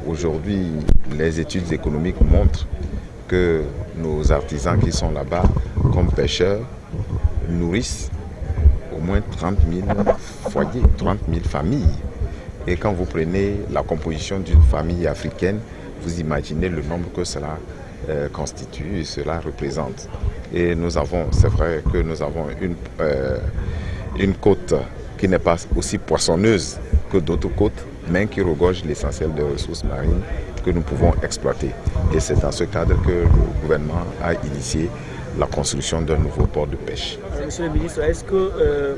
Aujourd'hui, les études économiques montrent que nos artisans qui sont là-bas, comme pêcheurs, nourrissent au moins 30 000 foyers, 30 000 familles. Et quand vous prenez la composition d'une famille africaine, vous imaginez le nombre que cela constitue, cela représente. Et nous avons, c'est vrai que nous avons une côte qui n'est pas aussi poissonneuse que d'autres côtes, mais qui regorge l'essentiel des ressources marines que nous pouvons exploiter. Et c'est dans ce cadre que le gouvernement a initié la construction d'un nouveau port de pêche. Monsieur le ministre, est-ce que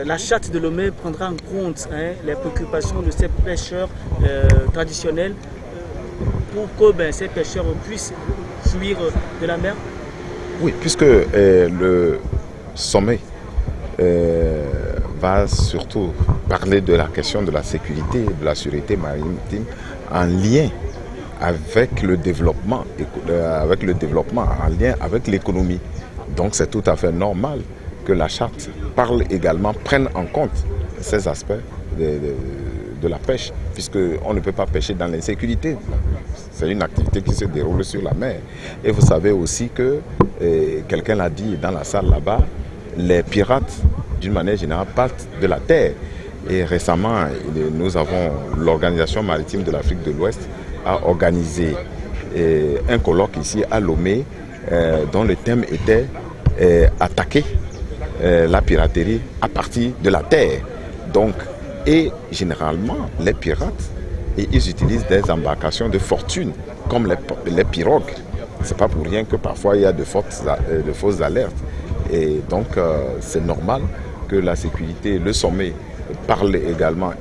la charte de Lomé prendra en compte les préoccupations de ces pêcheurs traditionnels pour que ces pêcheurs puissent jouir de la mer? Oui, puisque le sommet va surtout parler de la question de la sécurité et de la sûreté maritime en lien avec le développement, en lien avec l'économie. Donc c'est tout à fait normal que la charte prenne en compte ces aspects de la pêche, puisqu'on ne peut pas pêcher dans l'insécurité. C'est une activité qui se déroule sur la mer. Et vous savez aussi que, quelqu'un l'a dit dans la salle là-bas, les pirates, d'une manière générale, partent de la terre. Et récemment, nous avons l'Organisation maritime de l'Afrique de l'Ouest a organisé un colloque ici à Lomé dont le thème était attaquer la piraterie à partir de la terre. Donc, et généralement, les pirates, ils utilisent des embarcations de fortune comme les pirogues. C'est pas pour rien que parfois il y a de fausses alertes. Et donc, c'est normal que la sécurité, le sommet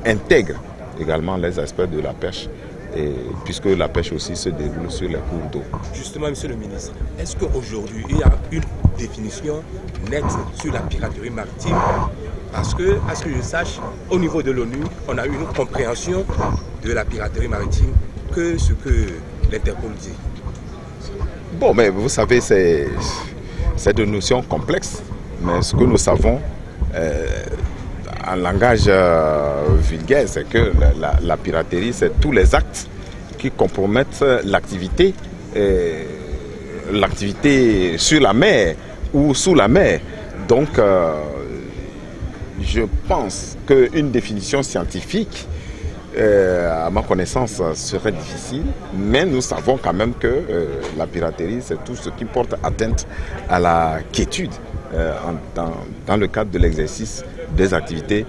intègre également les aspects de la pêche, puisque la pêche aussi se déroule sur les cours d'eau. Justement, monsieur le ministre, est-ce qu'aujourd'hui il y a une définition nette sur la piraterie maritime? Parce que, à ce que je sache, au niveau de l'ONU, on a une compréhension de la piraterie maritime que ce que l'Interpol dit. Bon, mais vous savez, c'est de notions complexes, mais ce que nous savons, en langage vulgaire, c'est que la piraterie, c'est tous les actes qui compromettent l'activité sur la mer ou sous la mer. Donc, je pense qu'une définition scientifique, à ma connaissance, serait difficile, mais nous savons quand même que la piraterie, c'est tout ce qui porte atteinte à la quiétude dans le cadre de l'exercice des activités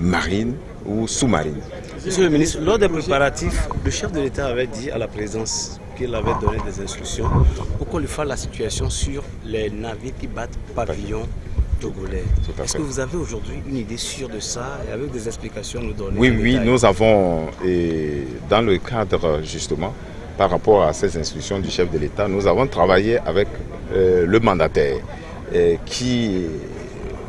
marines ou sous-marines. Monsieur le ministre, lors des préparatifs, le chef de l'État avait dit à la présidence qu'il avait donné des instructions pour qu'on lui fasse la situation sur les navires qui battent pavillon togolais. Est-ce que vous avez aujourd'hui une idée sûre de ça et avec des explications à nous donner? Oui, nous avons, dans le cadre justement, par rapport à ces instructions du chef de l'État, nous avons travaillé avec le mandataire qui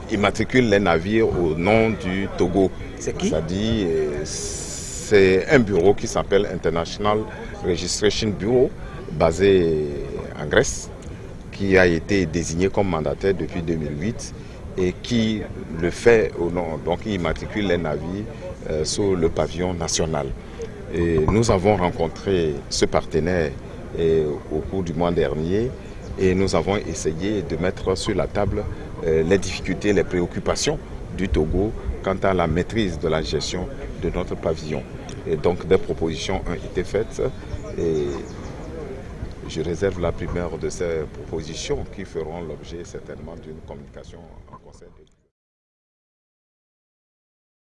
immatricule les navires au nom du Togo. C'est qui? C'est-à-dire, c'est un bureau qui s'appelle International Registration Bureau, basé en Grèce, qui a été désigné comme mandataire depuis 2008 et qui le fait au nom, donc il immatricule les navires sous le pavillon national. Et nous avons rencontré ce partenaire au cours du mois dernier et nous avons essayé de mettre sur la table les difficultés, les préoccupations du Togo quant à la maîtrise de la gestion de notre pavillon. Et donc des propositions ont été faites et je réserve la primeur de ces propositions qui feront l'objet certainement d'une communication en conseil.